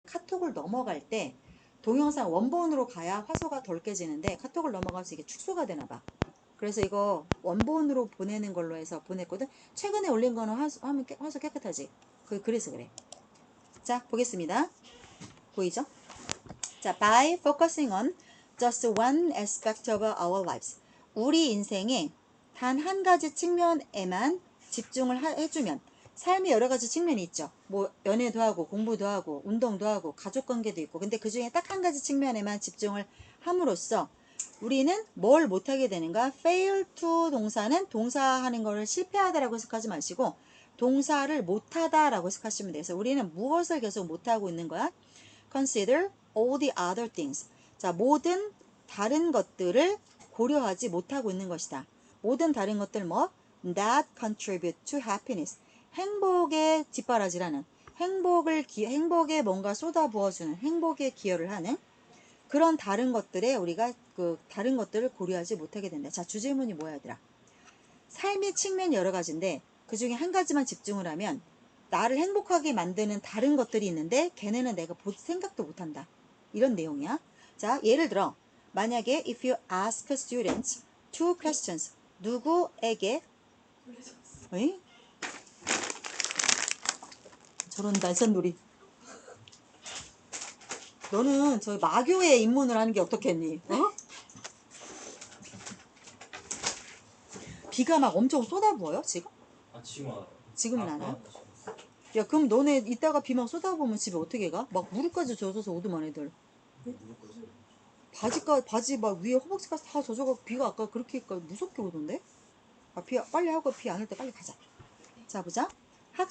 카톡을 넘어갈 때 동영상 원본으로 가야 화소가 덜 깨지는데 카톡을 넘어가서 이게 축소가 되나 봐. 그래서 이거 원본으로 보내는 걸로 해서 보냈거든. 최근에 올린 거는 화소 깨끗하지. 그래서 그래. 자, 보겠습니다. 보이죠? 자, by focusing on just one aspect of our lives. 우리 인생의 단 한 가지 측면에만 집중을 해주면 삶의 여러 가지 측면이 있죠. 뭐 연애도 하고 공부도 하고 운동도 하고 가족관계도 있고 근데 그 중에 딱 한 가지 측면에만 집중을 함으로써 우리는 뭘 못하게 되는가? fail to 동사는 동사하는 거를 실패하다라고 해석하지 마시고 동사를 못하다라고 해석하시면 돼요. 그래서 우리는 무엇을 계속 못하고 있는 거야? consider all the other things. 자, 모든 다른 것들을 고려하지 못하고 있는 것이다. 모든 다른 것들 뭐? that contribute to happiness. 행복에 뒷바라지라는 행복에 뭔가 쏟아부어주는 행복에 기여를 하는 그런 다른 것들에 우리가 그 다른 것들을 고려하지 못하게 된다. 자, 주제문이 뭐야, 얘들아? 삶의 측면이 여러 가지인데 그 중에 한 가지만 집중을 하면 나를 행복하게 만드는 다른 것들이 있는데 걔네는 내가 볼 생각도 못한다. 이런 내용이야. 자, 예를 들어 만약에 if you ask students two questions 누구에게 에이? 저런 날쌘놀이. 너는 저 마교에 입문을 하는 게 어떻겠니? 어? 비가 막 엄청 쏟아부어요 지금? 지금 알아요. 지금은 안 와요? 야, 그럼 너네 이따가 비 막 쏟아보면 집에 어떻게 가? 막 무릎까지 젖어서 오더만 애들. 바지 막 위에 허벅지까지 다 젖어가고 비가 아까 그렇게 무섭게 오던데? 아, 빨리 하고 비 안 올 때 빨리 가자. 자, 보자.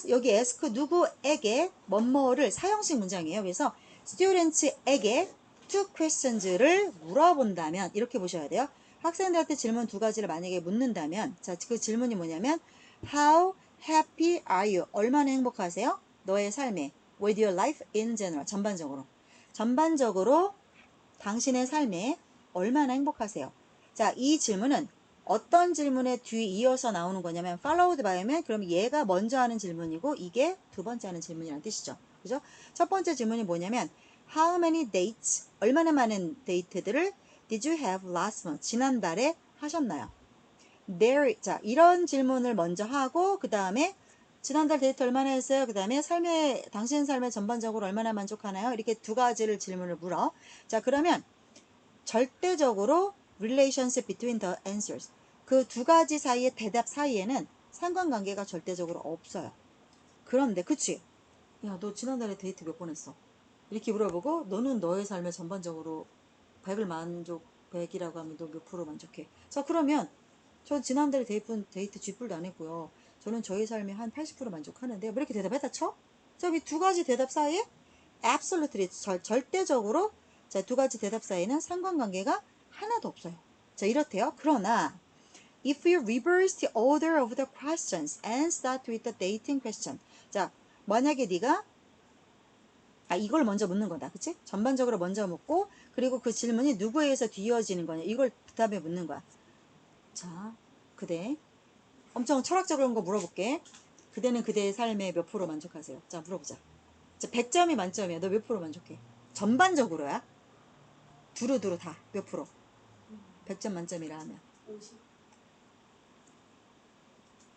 여기 ask 누구에게 뭐뭐를 사형식 문장이에요. 그래서 students에게 two questions를 물어본다면 이렇게 보셔야 돼요. 학생들한테 질문 두 가지를 만약에 묻는다면 자, 그 질문이 뭐냐면 how happy are you? 얼마나 행복하세요? 너의 삶에 with your life in general. 전반적으로 당신의 삶에 얼마나 행복하세요? 자, 이 질문은 어떤 질문에 뒤이어서 나오는 거냐면 followed by면 그럼 얘가 먼저 하는 질문이고 이게 두 번째 하는 질문이라는 뜻이죠. 그죠? 첫 번째 질문이 뭐냐면 how many dates? 얼마나 많은 데이트들을 did you have last month? 지난달에 하셨나요? 자, 이런 질문을 먼저 하고 그 다음에 지난달 데이트 얼마나 했어요? 그 다음에 당신 삶에 전반적으로 얼마나 만족하나요? 이렇게 두 가지를 질문을 물어. 자, 그러면 절대적으로 relationship between the answers. 그 두 가지 사이의 대답 사이에는 상관관계가 절대적으로 없어요. 그런데 그치? 야, 너 지난달에 데이트 몇 번 했어? 이렇게 물어보고 너는 너의 삶에 전반적으로 100이라고 하면 너 몇 프로 만족해? 자, 그러면 저 지난달에 데이트 쥐뿔도 안 했고요. 저는 저희 삶에 한 80% 만족하는데 뭐 이렇게 대답했다 쳐? 자, 이 두 가지 대답 사이에 absolutely 절대적으로 자, 두 가지 대답 사이에는 상관관계가 하나도 없어요. 자, 이렇대요. 그러나 if you reverse the order of the questions and start with the dating question. 자, 만약에 네가 이걸 먼저 묻는 거다. 그치? 전반적으로 먼저 묻고 그리고 그 질문이 누구에 의해서 뒤이어지는 거냐. 이걸 그 다음에 묻는 거야. 자, 그대 엄청 철학적인 거 물어볼게. 그대는 그대의 삶에 몇 프로 만족하세요? 자, 물어보자. 자, 100점이 만점이야. 너 몇 프로 만족해? 전반적으로야? 두루두루 다 몇 프로? 100점 만점이라 하면 50.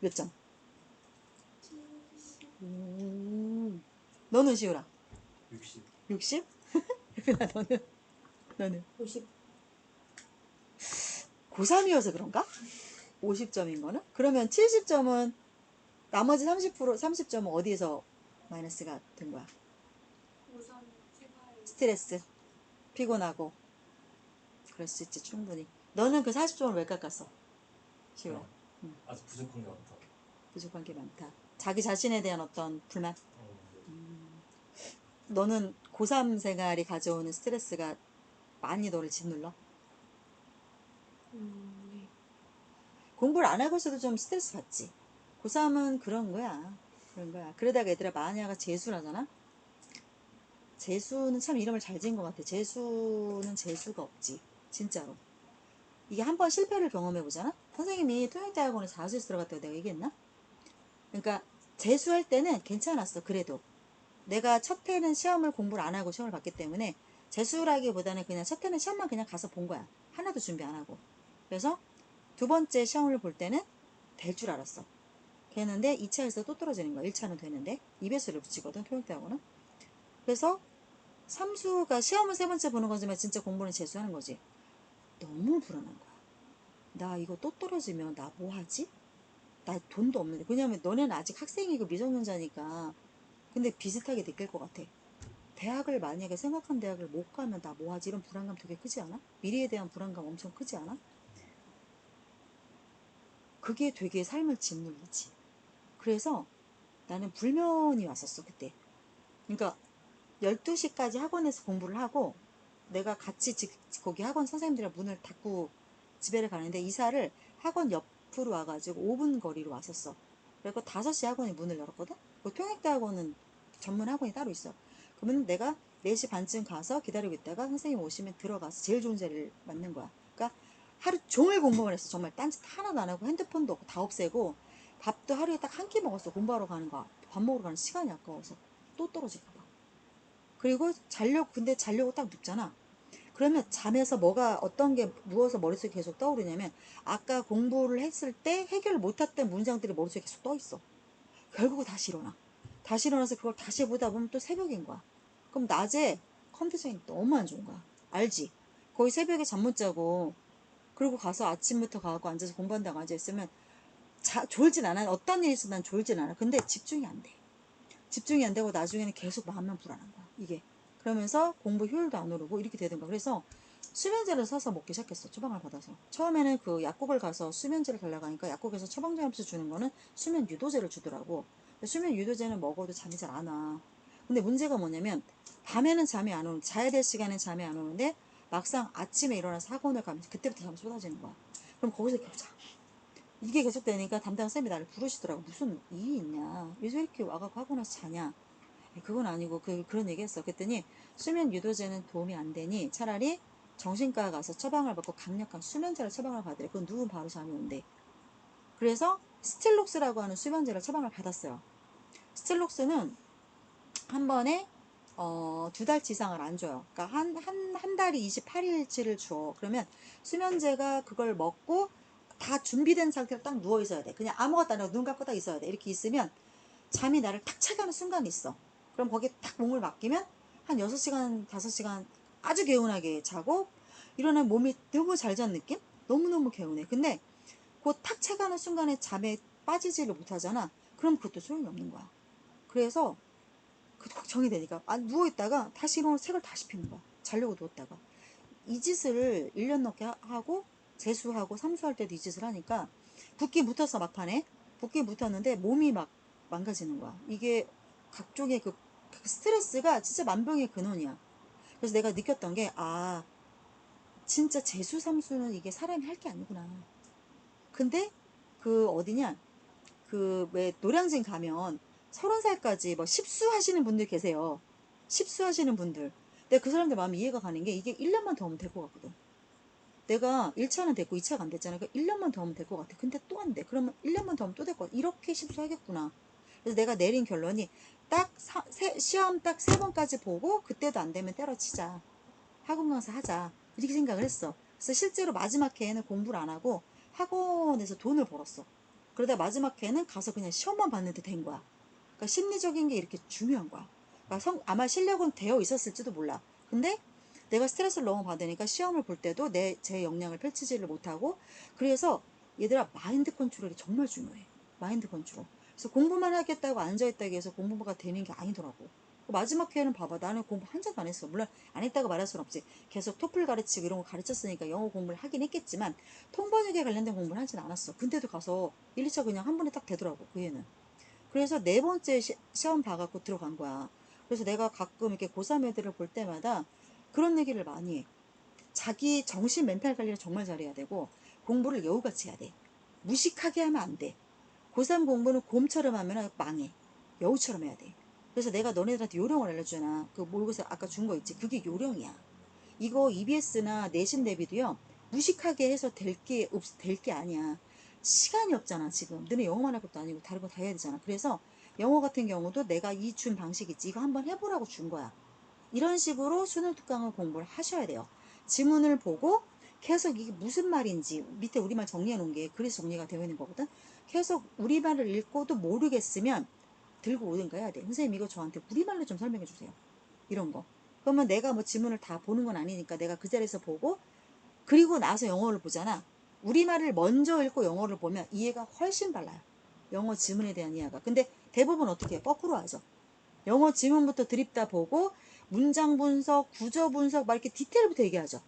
몇 점? 너는 시우라? 60. 60? 너는? 50. 고3이어서 그런가? 50점인 거는? 그러면 70점은 나머지 30점은 어디에서 마이너스가 된 거야? 우선 생활. 스트레스, 피곤하고. 그럴 수 있지, 충분히. 너는 그 40점을 왜 깎았어? 시우라. 아직 부족한 게 많다. 부족한 게 많다. 자기 자신에 대한 어떤 불만? 네. 너는 고3 생활이 가져오는 스트레스가 많이 너를 짓눌러? 네. 공부를 안 하고 있어도 좀 스트레스 받지. 고3은 그런 거야. 그러다가 얘들아 마냐가 재수라잖아? 재수는 참 이름을 잘 지은 것 같아. 재수는 재수가 없지. 진짜로. 이게 한 번 실패를 경험해 보잖아? 선생님이 통역대학원에 4수에서 들어갔다고 내가 얘기했나? 그러니까 재수할 때는 괜찮았어. 그래도. 내가 첫 해는 시험을 공부를 안 하고 시험을 봤기 때문에 재수라기보다는 그냥 첫 해는 시험만 그냥 가서 본 거야. 하나도 준비 안 하고. 그래서 두 번째 시험을 볼 때는 될 줄 알았어. 그랬는데 2차에서 또 떨어지는 거야. 1차는 되는데 2배수를 붙이거든, 토익대하고는. 그래서 삼수가 시험은 세 번째 보는 거지만 진짜 공부는 재수하는 거지. 너무 불안한 거야. 나 이거 또 떨어지면 나 뭐 하지? 나 돈도 없는데. 왜냐면 너네는 아직 학생이고 미성년자니까. 근데 비슷하게 느낄 것 같아. 대학을 만약에 생각한 대학을 못 가면 나 뭐 하지? 이런 불안감 되게 크지 않아? 미래에 대한 불안감 엄청 크지 않아? 그게 되게 삶을 짓눌리지. 그래서 나는 불면이 왔었어, 그때. 그러니까 12시까지 학원에서 공부를 하고 내가 같이 거기 학원 선생님들이랑 문을 닫고 집에를 가는데 이사를 학원 옆으로 와가지고 5분 거리로 왔었어. 그리고 5시 학원이 문을 열었거든? 그 통역대학원은 전문 학원이 따로 있어. 그러면 내가 4시 반쯤 가서 기다리고 있다가 선생님 오시면 들어가서 제일 좋은 자리를 맞는 거야. 그러니까 하루 종일 공부만 했어. 정말 딴짓 하나도 안 하고 핸드폰도 없고 다 없애고 밥도 하루에 딱 한 끼 먹었어. 공부하러 가는 거. 밥 먹으러 가는 시간이 아까워서. 또 떨어질까 봐. 그리고 근데 자려고 딱 눕잖아. 그러면 잠에서 뭐가 어떤 게 누워서 머릿속에 계속 떠오르냐면 아까 공부를 했을 때 해결을 못했던 문장들이 머릿속에 계속 떠 있어. 결국 다시 일어나. 다시 일어나서 그걸 다시 보다 보면 또 새벽인 거야. 그럼 낮에 컨디션이 너무 안 좋은 거야. 알지? 거의 새벽에 잠 못 자고 그리고 가서 아침부터 가고 앉아서 공부한다고 앉아있으면 졸진 않아. 어떤 일이 있어 난 졸진 않아. 근데 집중이 안 돼. 집중이 안 되고 나중에는 계속 마음만 불안한 거야. 이게. 그러면서 공부 효율도 안 오르고 이렇게 되는 거야. 그래서 수면제를 사서 먹기 시작했어. 처방을 받아서. 처음에는 그 약국을 가서 수면제를 달라고 하니까 약국에서 처방전 없이 주는 거는 수면 유도제를 주더라고. 수면 유도제는 먹어도 잠이 잘 안 와. 근데 문제가 뭐냐면 밤에는 잠이 안 오는, 자야 될 시간엔 잠이 안 오는데 막상 아침에 일어나서 학원을 가면 그때부터 잠이 쏟아지는 거야. 그럼 거기서 계속 자. 이게 계속되니까 담당 쌤이 나를 부르시더라고. 무슨 일이 있냐? 요새 이렇게 와갖고 하고 나서 자냐? 그건 아니고 그런 얘기 했어. 그랬더니 수면 유도제는 도움이 안 되니 차라리 정신과 가서 처방을 받고 강력한 수면제를 처방을 받으래. 그건 누우면 바로 잠이 온대. 그래서 스틸록스라고 하는 수면제를 처방을 받았어요. 스틸록스는 한 번에 2달치 이상을 안 줘요. 그러니까 한 달이 28일치를 줘. 그러면 수면제가 그걸 먹고 다 준비된 상태로 딱 누워 있어야 돼. 그냥 아무것도 안 하고 눈 감고 딱 있어야 돼. 이렇게 있으면 잠이 나를 탁 채가는 순간이 있어. 그럼 거기에 딱 몸을 맡기면 한 6시간, 5시간 아주 개운하게 자고 일어나면 몸이 너무 잘 잔 느낌? 너무너무 개운해. 근데 그 탁 채가는 순간에 잠에 빠지지를 못하잖아. 그럼 그것도 소용이 없는 거야. 그래서 그 걱정이 되니까 누워있다가 다시 일어나서 책을 다시 피는 거야. 자려고 누웠다가. 이 짓을 1년 넘게 하고 재수하고 삼수할 때도 이 짓을 하니까 붓기 묻었어 막판에. 붓기 묻었는데 몸이 막 망가지는 거야. 이게 각종의 그 스트레스가 진짜 만병의 근원이야. 그래서 내가 느꼈던 게 진짜 재수 삼수는 이게 사람이 할 게 아니구나. 근데 그 어디냐 그 왜 노량진 가면 30살까지 뭐 십수 하시는 분들 계세요. 십수 하시는 분들. 근데 그 사람들 마음이 이해가 가는 게 이게 1년만 더 하면 될 것 같거든. 내가 1차는 됐고 2차가 안 됐잖아. 그러니까 1년만 더 하면 될 것 같아. 근데 또 안 돼. 그러면 1년만 더 하면 또 될 것 같아. 이렇게 십수하겠구나. 그래서 내가 내린 결론이 시험 딱 3번까지 보고 그때도 안 되면 때려치자. 학원 강사 하자. 이렇게 생각을 했어. 그래서 실제로 마지막 해에는 공부를 안 하고 학원에서 돈을 벌었어. 그러다 마지막 해에는 가서 그냥 시험만 봤는데 된 거야. 그러니까 심리적인 게 이렇게 중요한 거야. 그러니까 아마 실력은 되어 있었을지도 몰라. 근데 내가 스트레스를 너무 받으니까 시험을 볼 때도 제 역량을 펼치지를 못하고 그래서 얘들아 마인드 컨트롤이 정말 중요해. 마인드 컨트롤. 그래서 공부만 하겠다고 앉아있다고 해서 공부가 되는 게 아니더라고. 마지막 회에는 봐봐. 나는 공부 한 잔도 안 했어. 물론 안 했다고 말할 순 없지. 계속 토플 가르치고 이런 거 가르쳤으니까 영어 공부를 하긴 했겠지만 통번역에 관련된 공부를 하진 않았어. 근데도 가서 1, 2차 그냥 한 번에 딱 되더라고. 그 애는. 그래서 4번째 시험 봐갖고 들어간 거야. 그래서 내가 가끔 이렇게 고3 애들을 볼 때마다 그런 얘기를 많이 해. 자기 정신 멘탈 관리를 정말 잘해야 되고 공부를 여우같이 해야 돼. 무식하게 하면 안 돼. 고3 공부는 곰처럼 하면 망해. 여우처럼 해야 돼. 그래서 내가 너네들한테 요령을 알려주잖아. 그 모의고사 아까 준 거 있지. 그게 요령이야. 이거 EBS나 내신 대비도요. 무식하게 해서 될 게 아니야. 시간이 없잖아 지금. 너네 영어만 할 것도 아니고 다른 거 다 해야 되잖아. 그래서 영어 같은 경우도 내가 이 준 방식 있지. 이거 한번 해보라고 준 거야. 이런 식으로 수능 특강을 공부를 하셔야 돼요. 지문을 보고 계속 이게 무슨 말인지 밑에 우리말 정리해 놓은 게 그래서 정리가 되어 있는 거거든. 계속 우리말을 읽고도 모르겠으면 들고 오든가 해야 돼. 선생님 이거 저한테 우리말로 좀 설명해 주세요. 이런 거. 그러면 내가 뭐 지문을 다 보는 건 아니니까 내가 그 자리에서 보고 그리고 나서 영어를 보잖아. 우리말을 먼저 읽고 영어를 보면 이해가 훨씬 빨라요. 영어 지문에 대한 이해가. 근데 대부분 어떻게 해요? 거꾸로 하죠. 영어 지문부터 드립다 보고 문장 분석, 구조 분석 막 이렇게 디테일부터 얘기하죠.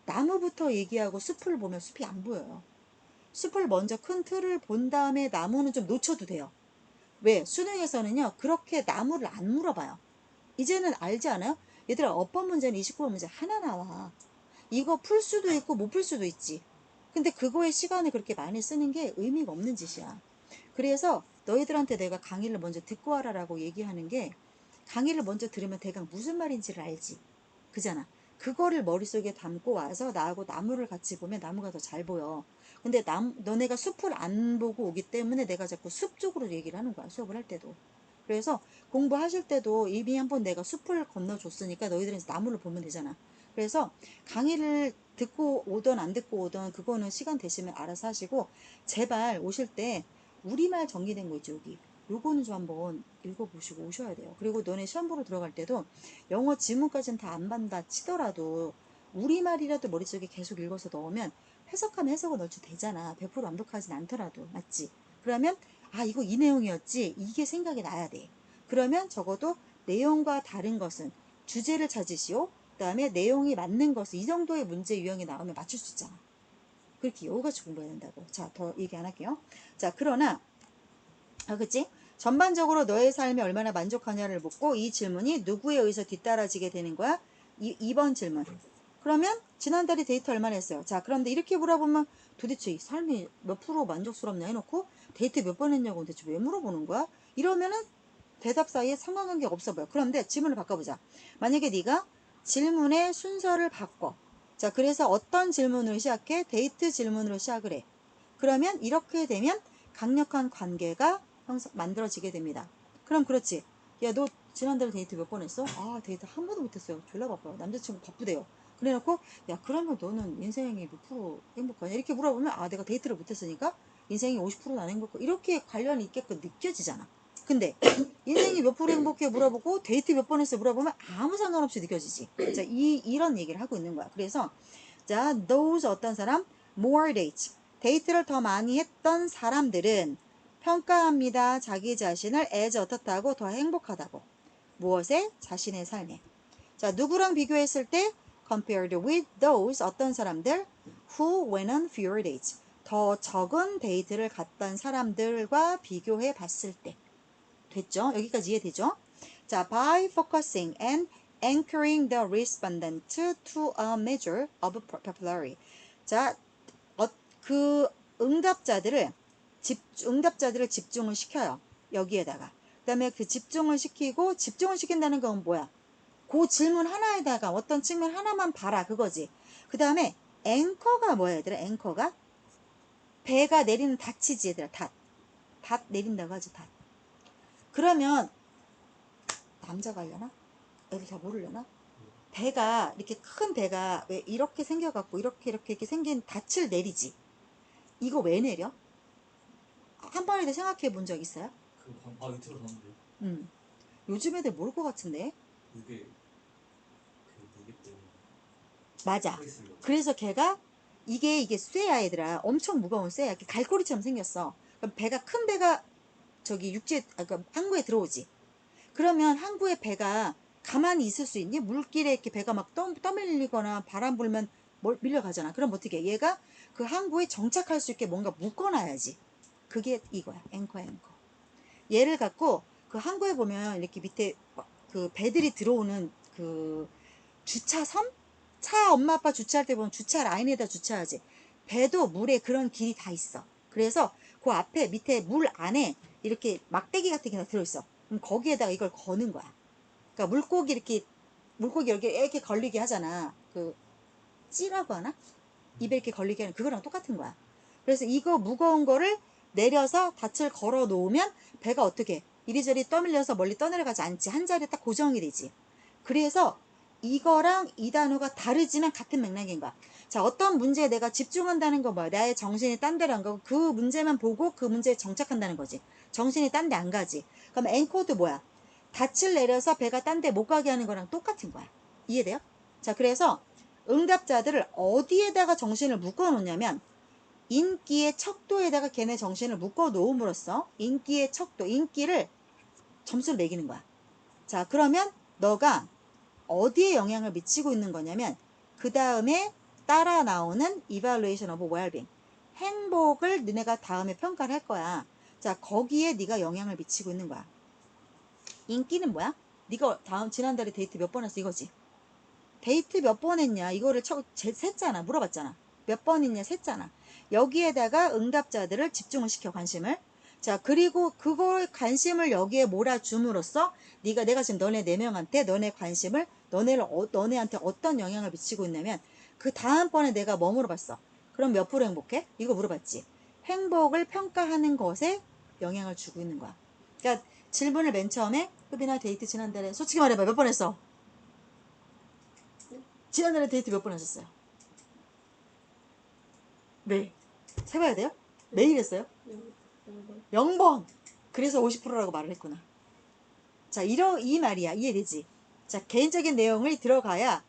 나무부터 얘기하고 숲을 보면 숲이 안 보여요. 숲을 먼저 큰 틀을 본 다음에 나무는 좀 놓쳐도 돼요. 왜? 수능에서는요. 그렇게 나무를 안 물어봐요. 이제는 알지 않아요? 얘들아 어법 문제는 29번 문제 하나 나와. 이거 풀 수도 있고 못 풀 수도 있지. 근데 그거에 시간을 그렇게 많이 쓰는 게 의미가 없는 짓이야. 그래서 너희들한테 내가 강의를 먼저 듣고 와라라고 얘기하는 게 강의를 먼저 들으면 대강 무슨 말인지를 알지. 그잖아. 그거를 머릿속에 담고 와서 나하고 나무를 같이 보면 나무가 더 잘 보여. 근데 너네가 숲을 안 보고 오기 때문에 내가 자꾸 숲 쪽으로 얘기를 하는 거야. 수업을 할 때도. 그래서 공부하실 때도 이미 한번 내가 숲을 건너줬으니까 너희들은 이제 나무를 보면 되잖아. 그래서 강의를 듣고 오던 안 듣고 오던 그거는 시간 되시면 알아서 하시고 제발 오실 때 우리말 정리된 거 있죠 여기. 요거는 좀 한번 읽어보시고 오셔야 돼요. 그리고 너네 시험 보러 들어갈 때도 영어 지문까지는 다 안 반다 치더라도 우리말이라도 머릿속에 계속 읽어서 넣으면 해석하면 해석은 얼추 되잖아. 100% 완벽하진 않더라도. 맞지? 그러면 아 이거 이 내용이었지 이게 생각이 나야 돼. 그러면 적어도 내용과 다른 것은 주제를 찾으시오. 그 다음에 내용이 맞는 것은 이 정도의 문제 유형이 나오면 맞출 수 있잖아. 그렇게 여우같이 공부해야 된다고. 자, 더 얘기 안 할게요. 자, 그러나 그치? 전반적으로 너의 삶이 얼마나 만족하냐를 묻고 이 질문이 누구에 의해서 뒤따라지게 되는 거야? 2번 질문. 그러면 지난달에 데이트 얼마나 했어요? 자, 그런데 이렇게 물어보면 도대체 이 삶이 몇 프로 만족스럽냐 해놓고 데이트 몇 번 했냐고 대체 왜 물어보는 거야? 이러면은 대답 사이에 상관관계가 없어 보여. 그런데 질문을 바꿔보자. 만약에 네가 질문의 순서를 바꿔. 자, 그래서 어떤 질문으로 시작해? 데이트 질문으로 시작을 해. 그러면 이렇게 되면 강력한 관계가 만들어지게 됩니다. 그럼 그렇지. 야, 너 지난달에 데이트 몇 번 했어? 아, 데이트 한 번도 못 했어요. 졸라 바빠요. 남자친구 바쁘대요. 그래 놓고, 야, 그러면 너는 인생이 몇 프로 행복하냐? 이렇게 물어보면, 아, 내가 데이트를 못 했으니까 인생이 50%는 안 행복해. 이렇게 관련이 있게끔 느껴지잖아. 근데, 인생이 몇 프로 행복해 물어보고, 데이트 몇 번 했어 물어보면 아무 상관없이 느껴지지. 자, 이런 얘기를 하고 있는 거야. 그래서, 자, those 어떤 사람? more dates. 데이트를 더 많이 했던 사람들은 평가합니다. 자기 자신을 as 어떻다고 더 행복하다고. 무엇에? 자신의 삶에. 자, 누구랑 비교했을 때 compared with those 어떤 사람들 who went on fewer dates. 더 적은 데이트를 갔던 사람들과 비교해 봤을 때. 됐죠? 여기까지 이해되죠? 자, by focusing and anchoring the respondent to a measure of popularity. 자, 그 응답자들을 집중을 시켜요. 여기에다가. 그 다음에 그 집중을 시킨다는 건 뭐야? 그 질문 하나에다가 어떤 측면 하나만 봐라. 그거지. 그 다음에 앵커가 뭐야, 얘들아? 앵커가? 배가 내리는 닻이지, 얘들아. 닷 내린다고 하지, 닷. 그러면 남자가 하려나? 애들 다 모르려나? 배가 이렇게 큰 배가 왜 이렇게 생겨갖고 이렇게 생긴 닻을 내리지. 이거 왜 내려? 한 번에도 생각해 본 적 있어요? 유튜브로 봤는데 요즘 애들 모를 것 같은데. 무게 때문에 맞아. 서 있으려고. 그래서 걔가 이게 쇠야 얘들아. 엄청 무거운 쇠야. 이렇게 갈고리처럼 생겼어. 그럼 큰 배가 저기 그러니까 항구에 들어오지. 그러면 항구에 배가 가만히 있을 수 있니? 물길에 이렇게 배가 막 떠밀리거나 바람 불면 밀려가잖아. 그럼 어떻게 해? 얘가 그 항구에 정착할 수 있게 뭔가 묶어놔야지. 그게 이거야. 앵커. 얘를 갖고 그 항구에 보면 이렇게 밑에 그 배들이 들어오는 그 주차섬? 차 엄마 아빠 주차할 때 보면 주차 라인에다 주차하지. 배도 물에 그런 길이 다 있어. 그래서 그 앞에 밑에 물 안에 이렇게 막대기 같은 게 다 들어있어. 그럼 거기에다가 이걸 거는 거야. 그러니까 물고기 이렇게 걸리게 하잖아. 그 찌라고 하나? 입에 이렇게 걸리게 하는 그거랑 똑같은 거야. 그래서 이거 무거운 거를 내려서 닻을 걸어 놓으면 배가 어떻게 이리저리 떠밀려서 멀리 떠내려가지 않지. 한 자리에 딱 고정이 되지. 그래서 이거랑 이 단어가 다르지만 같은 맥락인 거야. 자, 어떤 문제에 내가 집중한다는 거 뭐야? 나의 정신이 딴 데로 안 가고 그 문제만 보고 그 문제에 정착한다는 거지. 정신이 딴 데 안 가지. 그럼 앵커도 뭐야? 닻을 내려서 배가 딴 데 못 가게 하는 거랑 똑같은 거야. 이해돼요? 자, 그래서 응답자들을 어디에다가 정신을 묶어 놓냐면 인기의 척도에다가 걔네 정신을 묶어 놓음으로써 인기의 척도, 인기를 점수를 매기는 거야. 자, 그러면 너가 어디에 영향을 미치고 있는 거냐면 그 다음에 따라 나오는 evaluation of well-being, 행복을 너네가 다음에 평가를 할 거야. 자, 거기에 네가 영향을 미치고 있는 거야. 인기는 뭐야? 네가 지난달에 데이트 몇 번 했어 이거지. 데이트 몇 번 했냐 이거를 셌잖아. 물어봤잖아. 몇 번 했냐 셌잖아. 여기에다가 응답자들을 집중을 시켜 관심을. 자, 그리고 그걸 관심을 여기에 몰아줌으로써 내가 지금 너네 4명한테 너네 관심을 너네한테 어떤 영향을 미치고 있냐면 그 다음번에 내가 뭐 물어봤어? 그럼 몇 프로 행복해? 이거 물어봤지. 행복을 평가하는 것에 영향을 주고 있는 거야. 그러니까 질문을 맨 처음에 흡이나 데이트 지난달에 솔직히 말해봐 몇 번 했어? 지난달에 데이트 몇 번 하셨어요? 네. 세봐야 돼요? 매일 했어요? 0번. 그래서 50%라고 말을 했구나. 자, 이 말이야. 이해되지? 자, 개인적인 내용을 들어가야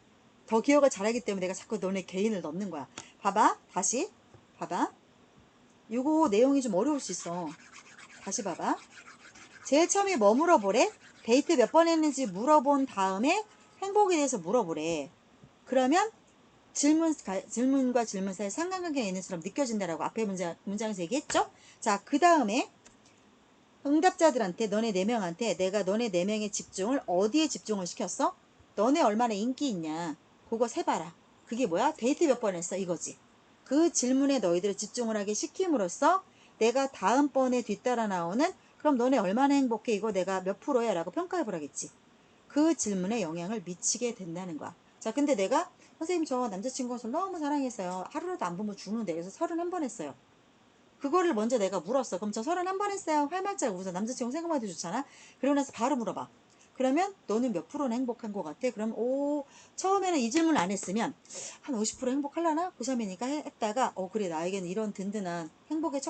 더 기억을 잘하기 때문에 내가 자꾸 너네 개인을 넣는 거야. 봐봐. 다시. 봐봐. 요거 내용이 좀 어려울 수 있어. 다시 봐봐. 제일 처음에 뭐 물어보래? 데이트 몇 번 했는지 물어본 다음에 행복에 대해서 물어보래. 그러면 질문과 질문 사이에 상관관계가 있는 것처럼 느껴진다라고 앞에 문장에서 얘기했죠? 자, 그 다음에 응답자들한테 너네 4명한테 내가 너네 4명의 집중을 어디에 집중을 시켰어? 너네 얼마나 인기 있냐? 그거 세봐라. 그게 뭐야? 데이트 몇 번 했어? 이거지. 그 질문에 너희들을 집중을 하게 시킴으로써 내가 다음번에 뒤따라 나오는 그럼 너네 얼마나 행복해? 이거 내가 몇 프로야? 라고 평가해보라겠지. 그 질문에 영향을 미치게 된다는 거야. 자, 근데 내가 선생님 저 남자친구가 저를 너무 사랑했어요. 하루라도 안 보면 죽는데. 그래서 31번 했어요. 그거를 먼저 내가 물었어. 그럼 저 31번 했어요. 활말자고 웃어. 남자친구 생각만 해도 좋잖아. 그러고 나서 바로 물어봐. 그러면 너는 몇 프로는 행복한 것 같아? 그럼 처음에는 이 질문을 안 했으면 한 50% 행복하려나? 고3이니까 했다가 그래 나에게는 이런 든든한 행복의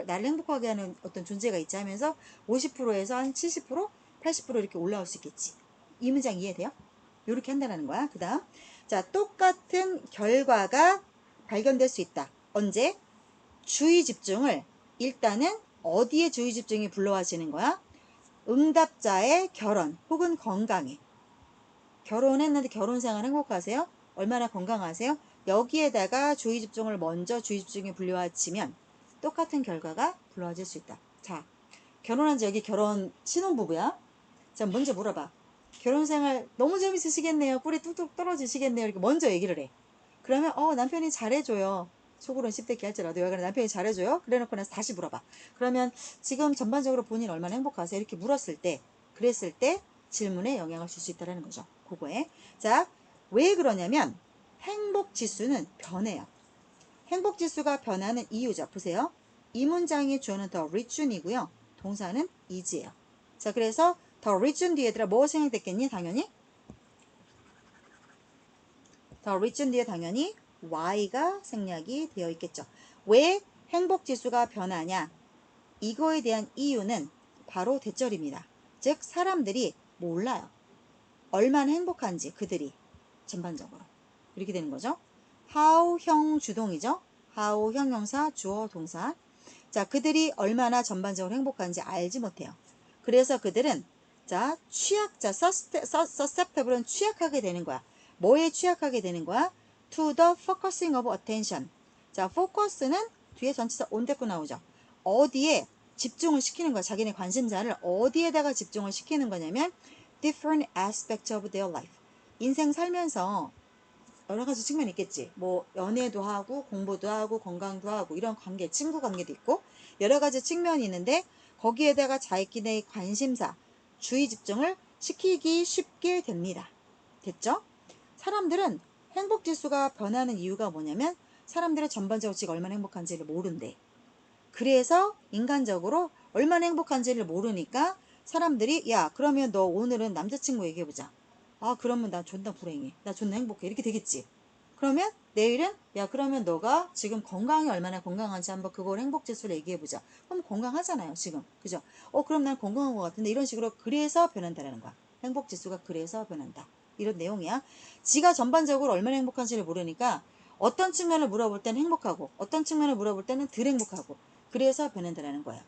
나를 행복하게 하는 어떤 존재가 있지 하면서 50%에서 한 70%, 80% 이렇게 올라올 수 있겠지. 이 문장 이해돼요? 이렇게 한다는 거야. 그 다음 자, 똑같은 결과가 발견될 수 있다. 언제? 주의 집중을 일단은 어디에 주의 집중이 불러와지는 거야? 응답자의 결혼 혹은 건강에. 결혼했는데 결혼생활 행복하세요? 얼마나 건강하세요? 여기에다가 주의 집중을 먼저 주의 집중이 불러와지면 똑같은 결과가 불러와질 수 있다. 자, 결혼한 지 여기 결혼 신혼부부야? 자, 먼저 물어봐. 결혼생활 너무 재밌으시겠네요. 꿀이 뚝뚝 떨어지시겠네요. 이렇게 먼저 얘기를 해. 그러면 남편이 잘해줘요. 속으로는 10대끼 할지라도 여기는 남편이 잘해줘요. 그래놓고 나서 다시 물어봐. 그러면 지금 전반적으로 본인 얼마나 행복하세요? 이렇게 그랬을 때 질문에 영향을 줄 수 있다는 거죠. 그거에. 자, 왜 그러냐면 행복지수는 변해요. 행복지수가 변하는 이유죠. 보세요. 이 문장의 주어는 더 richun이고요. 동사는 is예요. 자, 그래서 더 richun 뒤에다가 뭐 생략됐겠니? 당연히 더 richun 뒤에 당연히 y가 생략이 되어 있겠죠. 왜 행복지수가 변하냐? 이거에 대한 이유는 바로 대절입니다. 즉 사람들이 몰라요. 얼마나 행복한지 그들이 전반적으로 이렇게 되는 거죠. how형 주동이죠. how 형용사 주어 동사. 자, 그들이 얼마나 전반적으로 행복한지 알지 못해요. 그래서 그들은 자, 취약자 susceptible은 취약하게 되는 거야. 뭐에 취약하게 되는 거야? to the focusing of attention. 자, focus는 뒤에 전치사 on 됐고 나오죠. 어디에 집중을 시키는 거야. 자기네 관심사를 어디에다가 집중을 시키는 거냐면 different aspects of their life. 인생 살면서 여러 가지 측면이 있겠지. 뭐 연애도 하고 공부도 하고 건강도 하고 이런 관계, 친구 관계도 있고 여러 가지 측면이 있는데 거기에다가 자기네의 관심사, 주의 집중을 시키기 쉽게 됩니다. 됐죠? 사람들은 행복지수가 변하는 이유가 뭐냐면 사람들은 전반적으로 지가 얼마나 행복한지를 모른대. 그래서 인간적으로 얼마나 행복한지를 모르니까 사람들이 야 그러면 너 오늘은 남자친구 얘기해보자. 아 그러면 나 존나 불행해. 나 존나 행복해. 이렇게 되겠지. 그러면 내일은 야 그러면 너가 지금 건강이 얼마나 건강한지 한번 그걸 행복지수를 얘기해보자. 그럼 건강하잖아요 지금. 그죠? 그럼 난 건강한 것 같은데 이런 식으로 그래서 변한다라는 거야. 행복지수가 그래서 변한다. 이런 내용이야. 지가 전반적으로 얼마나 행복한지를 모르니까 어떤 측면을 물어볼 때는 행복하고 어떤 측면을 물어볼 때는 덜 행복하고 그래서 변한다라는 거예요.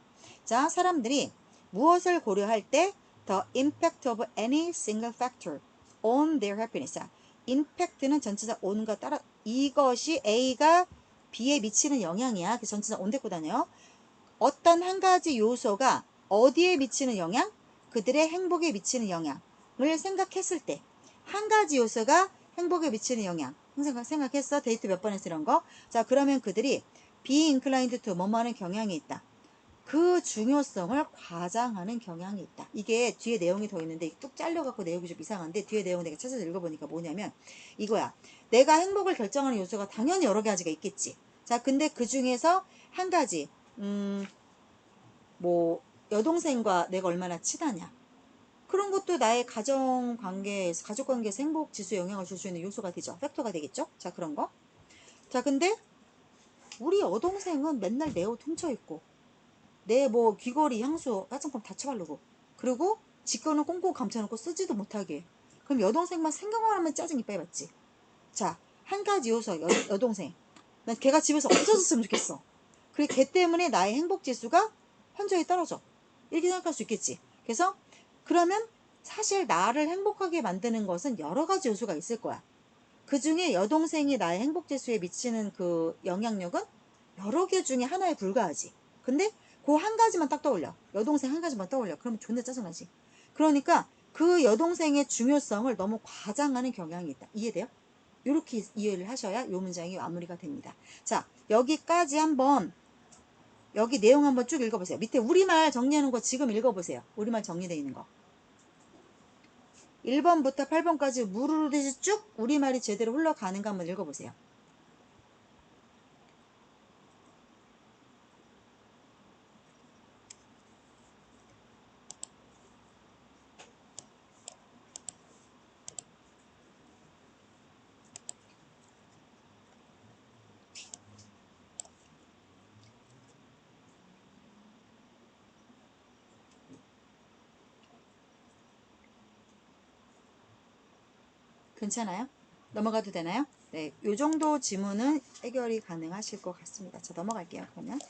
자, 사람들이 무엇을 고려할 때 the impact of any single factor on their happiness. impact는 전치사 on과 따라 이것이 A가 B에 미치는 영향이야. 그 전치사 on 데리고 다녀요. 어떤 한 가지 요소가 어디에 미치는 영향? 그들의 행복에 미치는 영향을 생각했을 때 한 가지 요소가 행복에 미치는 영향 생각했어? 데이트 몇 번 했어 이런 거? 자 그러면 그들이 be inclined to 뭐뭐 하는 경향이 있다. 그 중요성을 과장하는 경향이 있다. 이게 뒤에 내용이 더 있는데 뚝 잘려갖고 내용이 좀 이상한데 뒤에 내용 내가 찾아서 읽어보니까 뭐냐면 이거야. 내가 행복을 결정하는 요소가 당연히 여러 가지가 있겠지. 자 근데 그 중에서 한 가지 뭐 여동생과 내가 얼마나 친하냐 그런 것도 나의 가정관계에서 가족관계에서 행복지수에 영향을 줄 수 있는 요소가 되죠. 팩터가 되겠죠. 자 그런 거. 자 근데 우리 여동생은 맨날 내 옷 훔쳐입고 내 뭐 귀걸이 향수 화장품 다 쳐바르고 그리고 지 거는 꽁꽁 감춰놓고 쓰지도 못하게 그럼 여동생만 생각만 하면 짜증 이빨 받지. 자 한 가지 요소 여동생 난 걔가 집에서 없어졌으면 좋겠어. 그래 걔 때문에 나의 행복지수가 현저히 떨어져. 이렇게 생각할 수 있겠지. 그래서 그러면 사실 나를 행복하게 만드는 것은 여러 가지 요소가 있을 거야. 그 중에 여동생이 나의 행복지수에 미치는 그 영향력은 여러 개 중에 하나에 불과하지. 근데 그 한 가지만 딱 떠올려. 여동생 한 가지만 떠올려. 그러면 존나 짜증나지. 그러니까 그 여동생의 중요성을 너무 과장하는 경향이 있다. 이해돼요? 이렇게 이해를 하셔야 이 문장이 마무리가 됩니다. 자, 여기까지 한번 여기 내용 한번 쭉 읽어보세요. 밑에 우리말 정리하는 거 지금 읽어보세요. 우리말 정리되어 있는 거. 1번부터 8번까지 무르르듯이 쭉 우리말이 제대로 흘러가는가 한번 읽어보세요. 괜찮아요? 넘어가도 되나요? 네, 요 정도 지문은 해결이 가능하실 것 같습니다. 자, 넘어갈게요. 그러면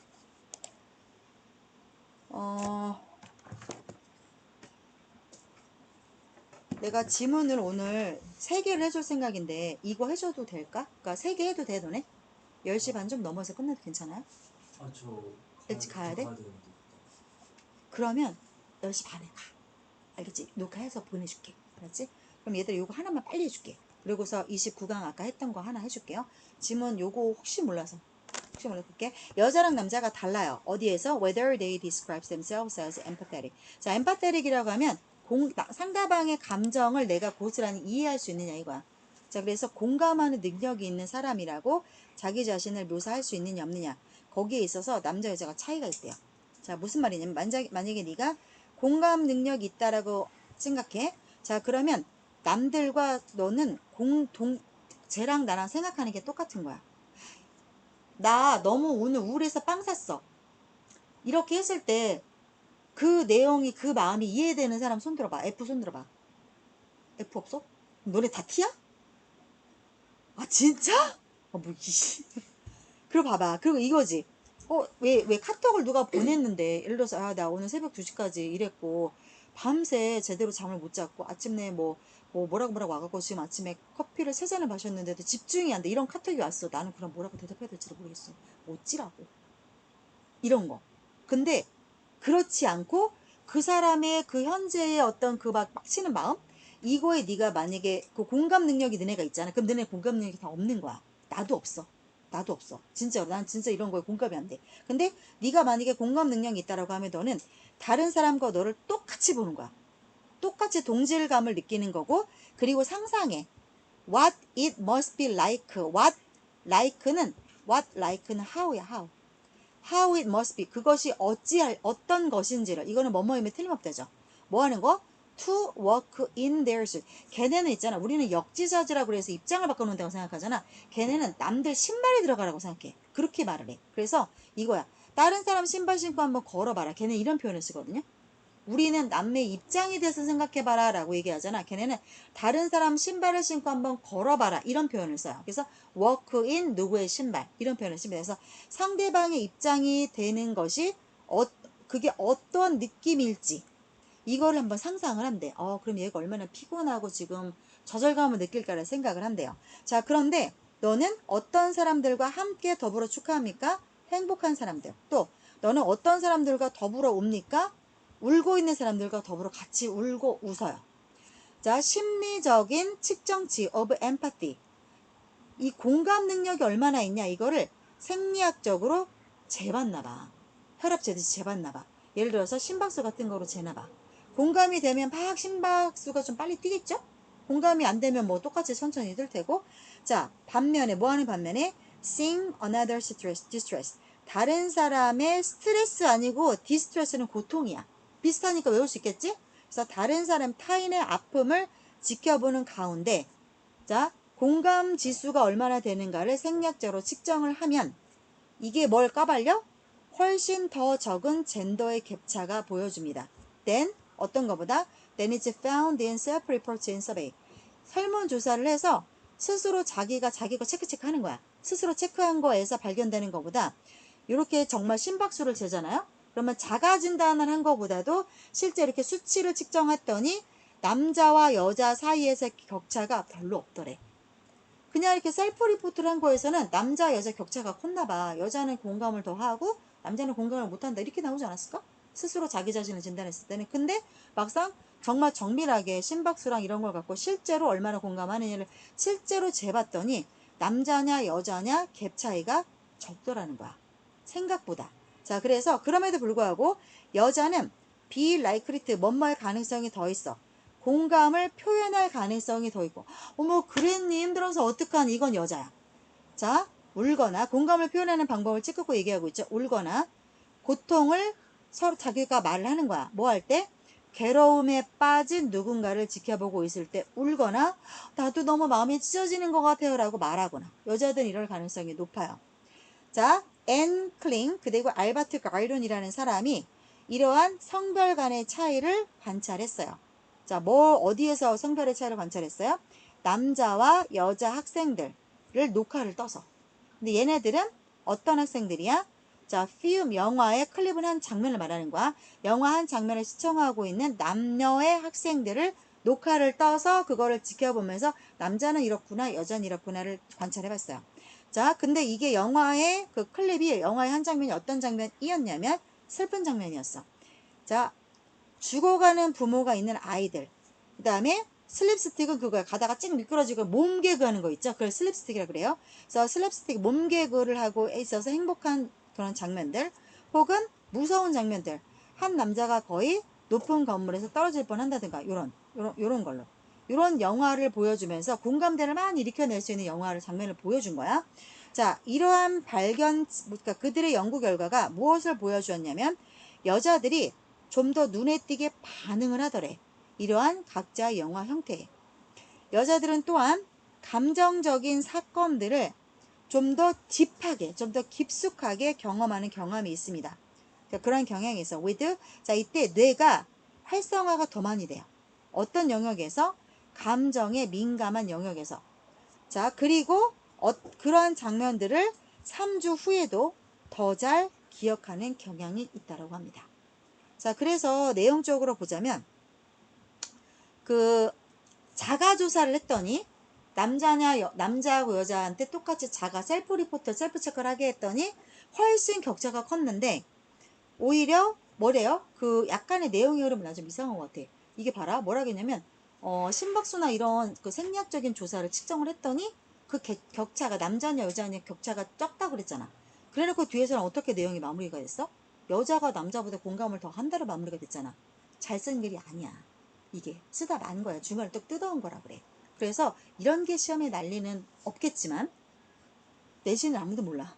내가 지문을 오늘 3개를 해줄 생각인데 이거 해줘도 될까? 그러니까 3개 해도 돼 너네? 10시 반 좀 넘어서 끝내도 괜찮아요? 아저 일찍 가야 돼? 가야 되는데. 그러면 10시 반에 가. 알겠지? 녹화해서 보내줄게. 알았지? 그럼 얘들 요거 하나만 빨리 해줄게. 그리고서 29강 아까 했던 거 하나 해줄게요. 지문 요거 혹시 몰라서 볼게. 여자랑 남자가 달라요. 어디에서? Whether they describe themselves as empathetic. 자, empathetic이라고 하면 상대방의 감정을 내가 고스란히 이해할 수 있느냐 이거야. 자, 그래서 공감하는 능력이 있는 사람이라고 자기 자신을 묘사할 수 있느냐 없느냐. 거기에 있어서 남자 여자가 차이가 있대요. 자, 무슨 말이냐면 만약에 네가 공감 능력이 있다라고 생각해. 자, 그러면 남들과 너는 쟤랑 나랑 생각하는 게 똑같은 거야. 나 너무 오늘 우울해서 빵 샀어. 이렇게 했을 때 그 내용이 그 마음이 이해되는 사람 손 들어봐. F 손 들어봐. F 없어? 너네 다 T야? 아 진짜? 뭐 그리고 봐봐. 그리고 이거지. 왜 카톡을 누가 보냈는데 예를 들어서 나 오늘 새벽 2시까지 일했고 밤새 제대로 잠을 못 잤고 아침에 뭐라고 와갖고 지금 아침에 커피를 3잔을 마셨는데도 집중이 안 돼. 이런 카톡이 왔어. 나는 그럼 뭐라고 대답해야 될지를 모르겠어. 어찌라고. 이런 거. 근데 그렇지 않고 그 사람의 그 현재의 어떤 그 막 빡치는 마음 이거에 네가 만약에 그 공감 능력이 너네가 있잖아. 그럼 너네 공감 능력이 다 없는 거야. 나도 없어. 나도 없어. 진짜로 난 진짜 이런 거에 공감이 안 돼. 근데 네가 만약에 공감 능력이 있다라고 하면 너는 다른 사람과 너를 똑같이 보는 거야. 똑같이 동질감을 느끼는 거고 그리고 상상해. What it must be like. What like는 how야 how. How it must be. 그것이 어떤 것인지를. 이거는 뭐뭐이면 틀림없다죠. 뭐 하는 거? To walk in their shoes. 걔네는 있잖아. 우리는 역지사지라고 그래서 입장을 바꿔놓는다고 생각하잖아. 걔네는 남들 신발이 들어가라고 생각해. 그렇게 말을 해. 그래서 이거야. 다른 사람 신발 신고 한번 걸어봐라. 걔는 이런 표현을 쓰거든요. 우리는 남의 입장이 돼서 생각해봐라 라고 얘기하잖아. 걔네는 다른 사람 신발을 신고 한번 걸어봐라 이런 표현을 써요. 그래서 walk in 누구의 신발 이런 표현을 씁니다. 그래서 상대방의 입장이 되는 것이 그게 어떤 느낌일지 이거를 한번 상상을 한대. 그럼 얘가 얼마나 피곤하고 지금 좌절감을 느낄까를 생각을 한대요. 자, 그런데 너는 어떤 사람들과 함께 더불어 축하합니까? 행복한 사람들. 또 너는 어떤 사람들과 더불어 웁니까? 울고 있는 사람들과 더불어 같이 울고 웃어요. 자, 심리적인 측정치 of empathy. 이 공감 능력이 얼마나 있냐 이거를 생리학적으로 재봤나 봐. 혈압 재듯이 재봤나 봐. 예를 들어서 심박수 같은 거로 재나 봐. 공감이 되면 막 심박수가 좀 빨리 뛰겠죠? 공감이 안 되면 뭐 똑같이 천천히 뛸 테고. 자, 반면에 뭐 하는 반면에 seeing another distress. 다른 사람의 스트레스 아니고 디스트레스는 고통이야. 비슷하니까 외울 수 있겠지? 그래서 다른 사람 타인의 아픔을 지켜보는 가운데 자, 공감 지수가 얼마나 되는가를 생략적으로 측정을 하면 이게 뭘 까발려? 훨씬 더 적은 젠더의 격차가 보여줍니다. Then 어떤 것보다 Then it's found in self-reports in survey. 설문조사를 해서 스스로 자기가 자기 거 체크체크 하는 거야. 스스로 체크한 거에서 발견되는 것보다 이렇게 정말 심박수를 재잖아요. 그러면 자가 진단을 한 것보다도 실제 이렇게 수치를 측정했더니 남자와 여자 사이에서 격차가 별로 없더래. 그냥 이렇게 셀프 리포트를 한 거에서는 남자 여자 격차가 컸나 봐. 여자는 공감을 더 하고 남자는 공감을 못 한다. 이렇게 나오지 않았을까? 스스로 자기 자신을 진단했을 때는. 근데 막상 정말 정밀하게 심박수랑 이런 걸 갖고 실제로 얼마나 공감하느냐를 실제로 재봤더니 남자냐 여자냐 갭 차이가 적더라는 거야. 생각보다. 자, 그래서 그럼에도 불구하고 여자는 be likely to 뭐뭐할 가능성이 더 있어. 공감을 표현할 가능성이 더 있고 어머 그랬니 힘들어서 어떡하니 이건 여자야. 자, 울거나 공감을 표현하는 방법을 찌끄고 얘기하고 있죠. 울거나 고통을 서로 자기가 말을 하는 거야. 뭐 할 때? 괴로움에 빠진 누군가를 지켜보고 있을 때 울거나 나도 너무 마음이 찢어지는 것 같아요 라고 말하거나 여자들은 이럴 가능성이 높아요. 자, 앤 클링 그리고 알바트 가이론이라는 사람이 이러한 성별 간의 차이를 관찰했어요. 자, 어디에서 성별의 차이를 관찰했어요? 남자와 여자 학생들을 녹화를 떠서. 근데 얘네들은 어떤 학생들이야? 자, film 영화의 클립은 한 장면을 말하는 거야. 영화 한 장면을 시청하고 있는 남녀의 학생들을 녹화를 떠서 그거를 지켜보면서 남자는 이렇구나, 여자는 이렇구나를 관찰해봤어요. 자, 근데 이게 영화의 그 클립이 영화의 한 장면이 어떤 장면이었냐면 슬픈 장면이었어. 자, 죽어가는 부모가 있는 아이들. 그 다음에 슬립스틱은 그거야. 가다가 찍 미끄러지고 몸개그 하는 거 있죠. 그걸 슬립스틱이라고 그래요. 그래서 슬립스틱 몸개그를 하고 있어서 행복한 그런 장면들 혹은 무서운 장면들. 한 남자가 거의 높은 건물에서 떨어질 뻔한다든가 요런 걸로. 요런 영화를 보여주면서 공감대를 많이 일으켜낼 수 있는 영화를 장면을 보여준 거야. 자, 이러한 그러니까 그들의 연구 결과가 무엇을 보여주었냐면 여자들이 좀 더 눈에 띄게 반응을 하더래. 이러한 각자의 영화 형태에. 여자들은 또한 감정적인 사건들을 좀 더 딥하게, 좀 더 깊숙하게 경험하는 경험이 있습니다. 그런 경향이 있어. with, 자, 이때 뇌가 활성화가 더 많이 돼요. 어떤 영역에서? 감정에 민감한 영역에서. 자, 그리고 그러한 장면들을 3주 후에도 더 잘 기억하는 경향이 있다고 합니다. 자, 그래서 내용적으로 보자면 그 자가조사를 했더니 남자하고 여자한테 똑같이 셀프 리포트, 셀프 체크를 하게 했더니 훨씬 격차가 컸는데 오히려 뭐래요? 그 약간의 내용의 흐름은 나 좀 이상한 것 같아. 이게 봐라. 뭐라겠냐면 심박수나 이런 그 생리학적인 조사를 측정을 했더니 그 격차가 남자냐 여자냐 격차가 적다고 그랬잖아. 그래놓고 뒤에서는 어떻게 내용이 마무리가 됐어? 여자가 남자보다 공감을 더 한다로 마무리가 됐잖아. 잘 쓴 글이 아니야. 이게 쓰다 만 거야. 중간에 또 뜯어온 거라 그래. 그래서 이런 게 시험에 난리는 없겠지만 내신은 아무도 몰라.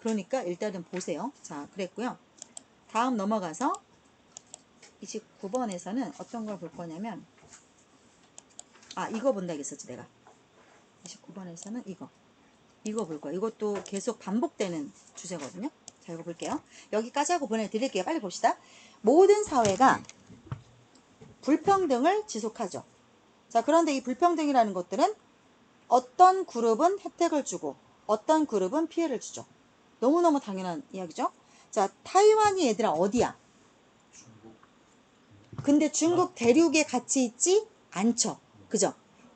그러니까 일단은 보세요. 자, 그랬고요. 다음 넘어가서 29번에서는 어떤 걸 볼 거냐면, 이거 본다 했었지, 내가. 29번에서는 이거 볼 거야. 이것도 계속 반복되는 주제거든요. 자, 이거 볼게요. 여기까지 하고 보내드릴게요. 빨리 봅시다. 모든 사회가 불평등을 지속하죠. 자, 그런데 이 불평등이라는 것들은 어떤 그룹은 혜택을 주고 어떤 그룹은 피해를 주죠. 너무너무 당연한 이야기죠. 자, 타이완이 얘들아 어디야? 중국. 근데 중국 대륙에 같이 있지 않죠. 그죠?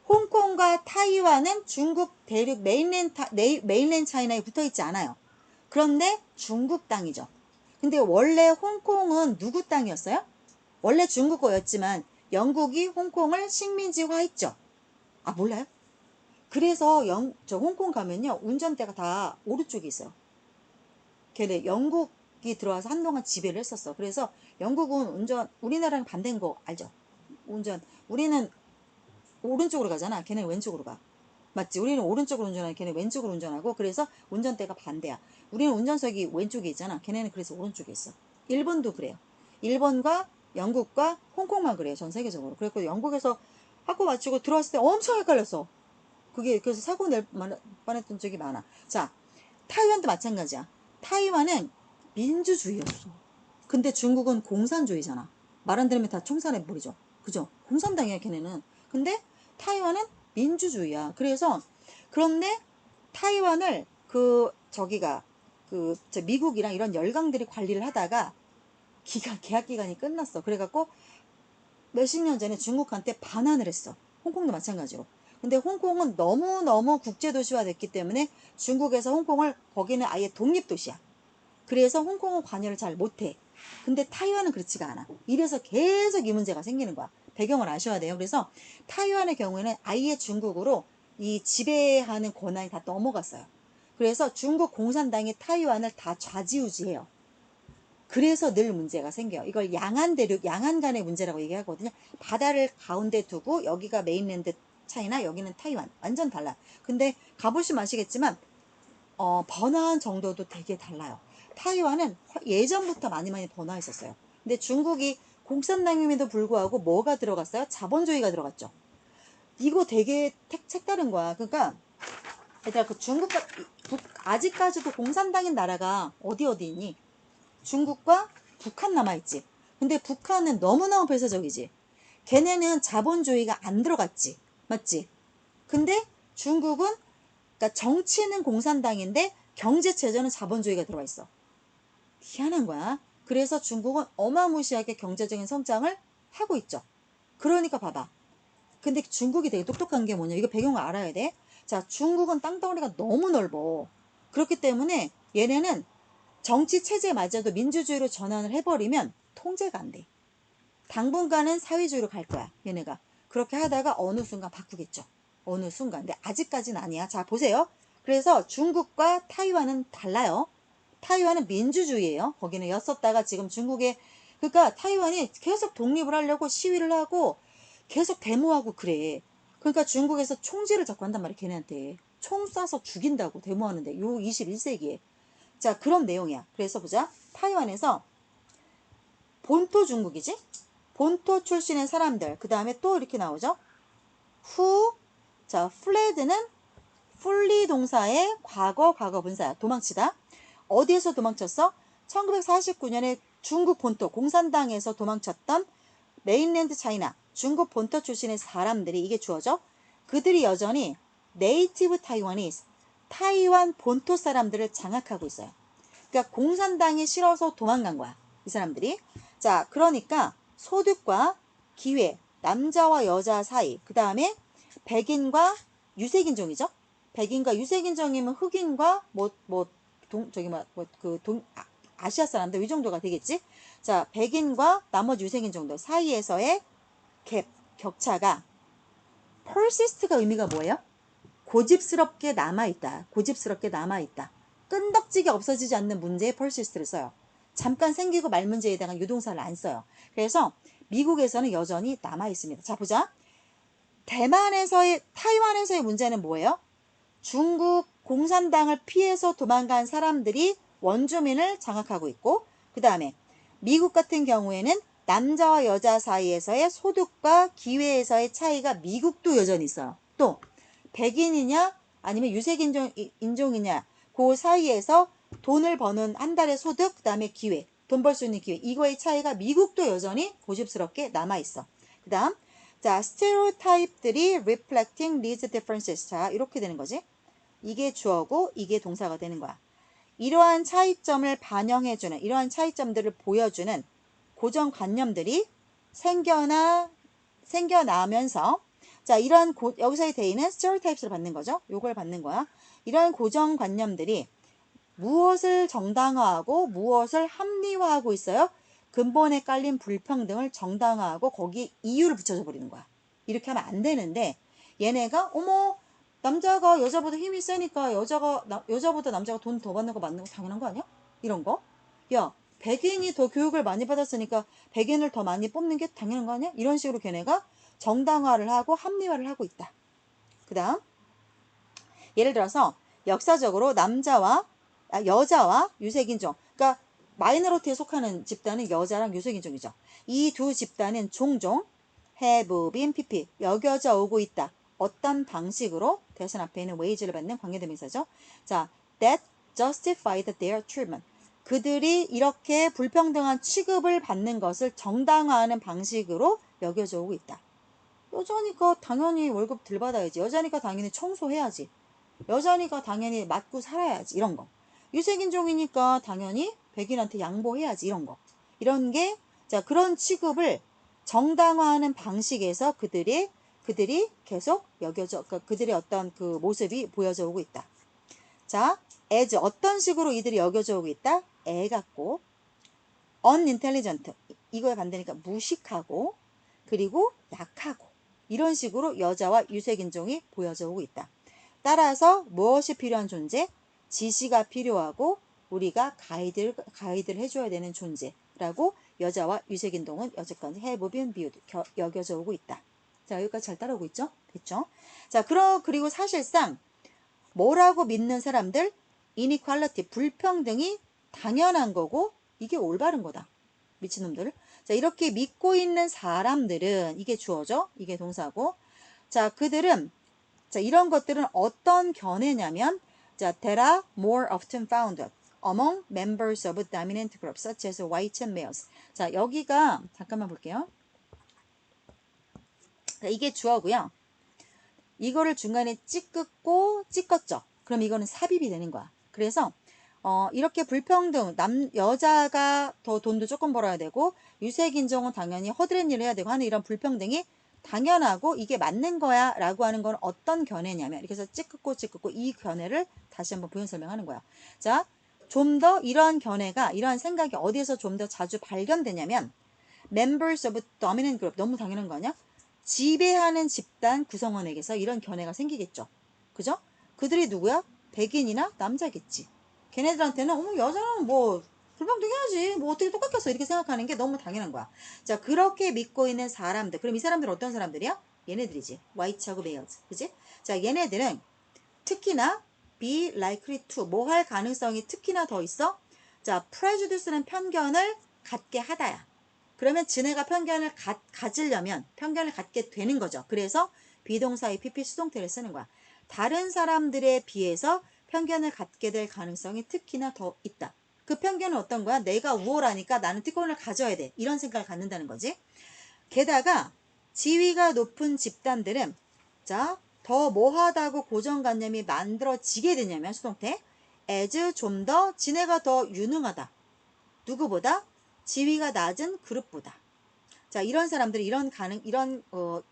홍콩과 타이완은 중국 대륙 메인랜드 차이나에 붙어 있지 않아요. 그런데 중국 땅이죠. 근데 원래 홍콩은 누구 땅이었어요? 원래 중국 거였지만 영국이 홍콩을 식민지화했죠. 몰라요? 그래서 저 홍콩 가면요, 운전대가 다 오른쪽에 있어요. 걔네 영국이 들어와서 한동안 지배를 했었어. 그래서 영국은 우리나라랑 반대인 거 알죠? 우리는 오른쪽으로 가잖아. 걔네 왼쪽으로 가. 맞지? 우리는 오른쪽으로 운전하고 걔네 왼쪽으로 운전하고, 그래서 운전대가 반대야. 우리는 운전석이 왼쪽에 있잖아. 걔네는 그래서 오른쪽에 있어. 일본도 그래요. 일본과 영국과 홍콩만 그래요. 전 세계적으로. 그래서 영국에서 학교 마치고 들어왔을 때 엄청 헷갈렸어. 그래서 사고 낼 뻔했던 적이 많아. 자, 타이완도 마찬가지야. 타이완은 민주주의였어. 근데 중국은 공산주의잖아. 말 안 들으면 다 총살해버리죠. 그죠? 공산당이야, 걔네는. 근데 타이완은 민주주의야. 그런데 타이완을 미국이랑 이런 열강들이 관리를 하다가 계약 기간이 끝났어. 그래갖고 몇십 년 전에 중국한테 반환을 했어. 홍콩도 마찬가지로. 근데 홍콩은 너무너무 국제도시화 됐기 때문에 중국에서 홍콩을, 거기는 아예 독립도시야. 그래서 홍콩은 관여를 잘 못해. 근데 타이완은 그렇지가 않아. 이래서 계속 이 문제가 생기는 거야. 배경을 아셔야 돼요. 그래서 타이완의 경우에는 아예 중국으로 이 지배하는 권한이 다 넘어갔어요. 그래서 중국 공산당이 타이완을 다 좌지우지해요. 그래서 늘 문제가 생겨요. 이걸 양안 간의 문제라고 얘기하거든요. 바다를 가운데 두고 여기가 메인랜드 차이나 여기는 타이완. 완전 달라. 근데 가보시면 아시겠지만 번화한 정도도 되게 달라요. 타이완은 예전부터 많이 번화했었어요. 근데 중국이 공산당임에도 불구하고 뭐가 들어갔어요? 자본주의가 들어갔죠. 이거 되게 색다른 거야. 그러니까 얘들아, 중국과 아직까지도 공산당인 나라가 어디 있니? 중국과 북한 남아있지. 근데 북한은 너무너무 폐쇄적이지. 걔네는 자본주의가 안 들어갔지. 맞지? 근데 중국은, 그러니까 정치는 공산당인데 경제체제는 자본주의가 들어가 있어. 희한한 거야. 그래서 중국은 어마무시하게 경제적인 성장을 하고 있죠. 그러니까 봐봐. 근데 중국이 되게 똑똑한 게 뭐냐. 이거 배경을 알아야 돼. 자, 중국은 땅덩어리가 너무 넓어. 그렇기 때문에 얘네는 정치 체제마저도 민주주의로 전환을 해버리면 통제가 안 돼. 당분간은 사회주의로 갈 거야, 얘네가. 그렇게 하다가 어느 순간 바꾸겠죠. 어느 순간. 근데 아직까지는 아니야. 자, 보세요. 그래서 중국과 타이완은 달라요. 타이완은 민주주의예요. 거기는 였었다가 지금 그러니까 타이완이 계속 독립을 하려고 시위를 하고 계속 데모하고 그래. 그러니까 중국에서 총질을 자꾸 한단 말이야, 걔네한테. 총 쏴서 죽인다고 데모하는데, 요 21세기에. 자, 그런 내용이야. 그래서 보자. 타이완에서 본토 중국이지? 본토 출신의 사람들. 그 다음에 또 이렇게 나오죠. 플레드는 풀리 동사의 과거 분사야. 도망치다. 어디에서 도망쳤어? 1949년에 중국 본토 공산당에서 도망쳤던 메인랜드 차이나 중국 본토 출신의 사람들이, 이게 주어져. 그들이 여전히 네이티브 타이완이스, 타이완 본토 사람들을 장악하고 있어요. 그러니까 공산당이 싫어서 도망간 거야, 이 사람들이. 자, 그러니까 소득과 기회, 남자와 여자 사이, 그 다음에 백인과 유색인종이죠. 백인과 유색인종이면 흑인과 아시아 사람들 이 정도가 되겠지. 자, 백인과 나머지 유색인종들 사이에서의 격차가, persist가 의미가 뭐예요? 고집스럽게 남아있다. 끈덕지게 없어지지 않는 문제에 persist를 써요. 잠깐 생기고 말 문제에 대한 유동사를 안 써요. 그래서 미국에서는 여전히 남아있습니다. 자, 보자. 타이완에서의 문제는 뭐예요? 중국 공산당을 피해서 도망간 사람들이 원주민을 장악하고 있고, 그 다음에 미국 같은 경우에는 남자와 여자 사이에서의 소득과 기회에서의 차이가 미국도 여전히 있어요. 또 백인이냐 아니면 인종이냐 그 사이에서 돈을 버는 한 달의 소득 그다음에 기회 돈 벌 수 있는 기회 이거의 차이가 미국도 여전히 고집스럽게 남아있어. 그 다음 자 stereotype들이 reflecting these differences 자 이렇게 되는 거지. 이게 주어고 이게 동사가 되는 거야. 이러한 차이점을 반영해주는 이러한 차이점들을 보여주는 고정관념들이 생겨나면서 자 이러한 여기서의 대의는 stereotypes를 받는 거죠. 요걸 받는 거야. 이러한 고정관념들이 무엇을 정당화하고 무엇을 합리화하고 있어요? 근본에 깔린 불평등을 정당화하고 거기에 이유를 붙여줘 버리는 거야. 이렇게 하면 안 되는데 얘네가 어머 남자가 여자보다 힘이 세니까 여자보다 남자가 돈 더 받는 거 맞는 거 당연한 거 아니야? 이런 거? 야 백인이 더 교육을 많이 받았으니까 백인을 더 많이 뽑는 게 당연한 거 아니야? 이런 식으로 걔네가 정당화를 하고 합리화를 하고 있다. 그 다음 예를 들어서 역사적으로 여자와 유색인종 그러니까 마이너리티에 속하는 집단은 여자랑 유색인종이죠. 이 두 집단은 종종 have been pp 여겨져 오고 있다. 어떤 방식으로 대신 앞에 있는 wage를 받는 관계대명사죠. 자, that justified their treatment. 그들이 이렇게 불평등한 취급을 받는 것을 정당화하는 방식으로 여겨져 오고 있다. 여자니까 당연히 월급 덜 받아야지. 여자니까 당연히 청소해야지. 여자니까 당연히 맞고 살아야지. 이런 거. 유색인종이니까 당연히 백인한테 양보해야지. 이런 거. 이런 게, 자, 그런 취급을 정당화하는 방식에서 그들이 계속 그러니까 그들의 어떤 그 모습이 보여져 오고 있다. 자, as 어떤 식으로 이들이 여겨져 오고 있다? 애 같고, unintelligent 이거에 반대니까 무식하고, 그리고 약하고 이런 식으로 여자와 유색인종이 보여져 오고 있다. 따라서 무엇이 필요한 존재? 지시가 필요하고 우리가 가이드를 해줘야 되는 존재라고 여자와 유색인종은 여태까지 have been viewed 여겨져 오고 있다. 자 여기까지 잘 따라오고 있죠? 됐죠? 자 그리고 사실상 뭐라고 믿는 사람들? inequality 불평등이 당연한 거고 이게 올바른 거다. 미친놈들. 자 이렇게 믿고 있는 사람들은 이게 주어죠. 이게 동사고 자 그들은 자 이런 것들은 어떤 견해냐면 자 that are more often found among members of dominant groups such as white and males. 자 여기가 잠깐만 볼게요. 자, 이게 주어고요. 이거를 중간에 찍었죠. 그럼 이거는 삽입이 되는 거야. 그래서 이렇게 불평등, 여자가 더 돈도 조금 벌어야 되고 유색인종은 당연히 허드렛 일을 해야 되고 하는 이런 불평등이 당연하고 이게 맞는 거야 라고 하는 건 어떤 견해냐면 이렇게 해서 찍고 이 견해를 다시 한번 부연 설명하는 거야. 자, 좀 더 이러한 견해가 이러한 생각이 어디에서 좀 더 자주 발견되냐면 members of dominant group 너무 당연한 거 아니야? 지배하는 집단 구성원에게서 이런 견해가 생기겠죠. 그죠? 그들이 누구야? 백인이나 남자겠지. 걔네들한테는 여자는 뭐 불평등해야지 뭐 어떻게 똑같겠어 이렇게 생각하는 게 너무 당연한 거야. 자 그렇게 믿고 있는 사람들 그럼 이 사람들은 어떤 사람들이야? 얘네들이지. 화이트하고 메일즈 그지? 자 얘네들은 특히나 be likely to 뭐 할 가능성이 특히나 더 있어? 자 prejudice는 편견을 갖게 하다야. 그러면 지네가 편견을 가지려면 편견을 갖게 되는 거죠. 그래서 비동사의 pp 수동태를 쓰는 거야. 다른 사람들에 비해서 편견을 갖게 될 가능성이 특히나 더 있다. 그 편견은 어떤 거야? 내가 우월하니까 나는 특권을 가져야 돼. 이런 생각을 갖는다는 거지. 게다가 지위가 높은 집단들은 자, 더 뭐하다고 고정관념이 만들어지게 되냐면 수동태 as 좀 더 지네가 더 유능하다. 누구보다? 지위가 낮은 그룹보다. 자, 이런 사람들이 이런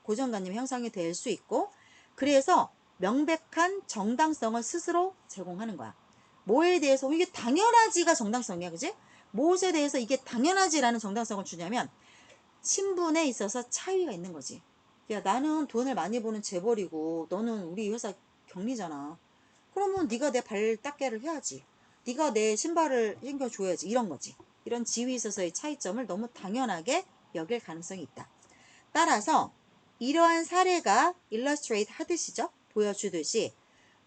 고정관념 형성이 될 수 있고 그래서 명백한 정당성을 스스로 제공하는 거야. 뭐에 대해서 이게 당연하지가 정당성이야. 그지? 무엇에 대해서 이게 당연하지라는 정당성을 주냐면 신분에 있어서 차이가 있는 거지. 야, 나는 돈을 많이 버는 재벌이고 너는 우리 회사 경리잖아. 그러면 네가 내 발 닦개를 해야지. 네가 내 신발을 챙겨줘야지. 이런 거지. 이런 지위에 있어서의 차이점을 너무 당연하게 여길 가능성이 있다. 따라서 이러한 사례가 illustrate 하듯이죠. 보여주듯이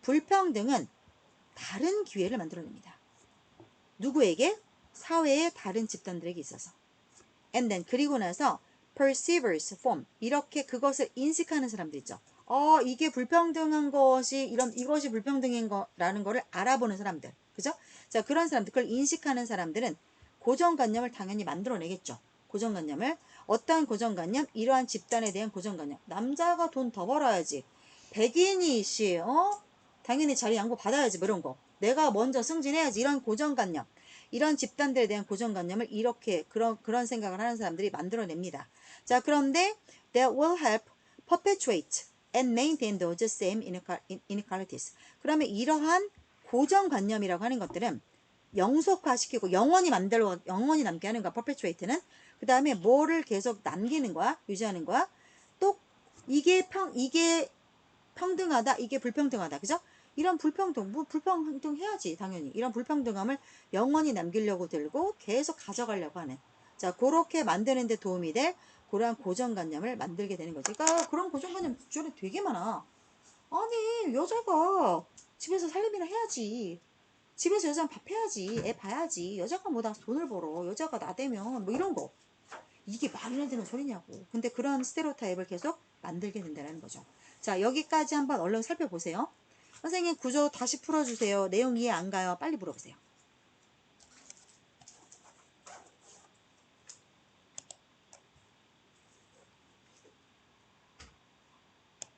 불평등은 다른 기회를 만들어냅니다. 누구에게? 사회의 다른 집단들에게 있어서. and then 그리고 나서 perceives form 이렇게 그것을 인식하는 사람들 있죠. 이게 불평등한 것이 이것이 불평등인 거라는 거를 알아보는 사람들. 그죠? 자, 그런 사람들, 그걸 인식하는 사람들은 고정관념을 당연히 만들어내겠죠. 고정관념을. 어떠한 고정관념? 이러한 집단에 대한 고정관념. 남자가 돈 더 벌어야지. 백인이 당연히 자리 양보 받아야지. 뭐 이런 거. 내가 먼저 승진해야지. 이런 고정관념. 이런 집단들에 대한 고정관념을 이렇게 그런 생각을 하는 사람들이 만들어냅니다. 자, 그런데 that will help perpetuate and maintain those same inequalities. 그러면 이러한 고정관념이라고 하는 것들은 영속화시키고 영원히 남게 하는 거야. perpetuate는. 그 다음에 뭐를 계속 남기는 거야. 유지하는 거야. 또 이게 평등하다. 이게 불평등하다. 그죠? 이런 불평등 해야지. 당연히. 이런 불평등함을 영원히 남기려고 들고 계속 가져가려고 하는. 자, 그렇게 만드는 데 도움이 될 그러한 고정관념을 만들게 되는 거지. 그러니까 그런 고정관념 주변에 되게 많아. 아니, 여자가 집에서 살림이나 해야지. 집에서 여자는 밥 해야지. 애 봐야지. 여자가 뭐 다 돈을 벌어. 여자가 나대면 뭐 이런 거. 이게 말이 안 되는 소리냐고. 근데 그런 스테레오타입을 계속 만들게 된다는 거죠. 자, 여기까지 한번 얼른 살펴보세요. 선생님 구조 다시 풀어주세요. 내용 이해 안 가요? 빨리 물어보세요.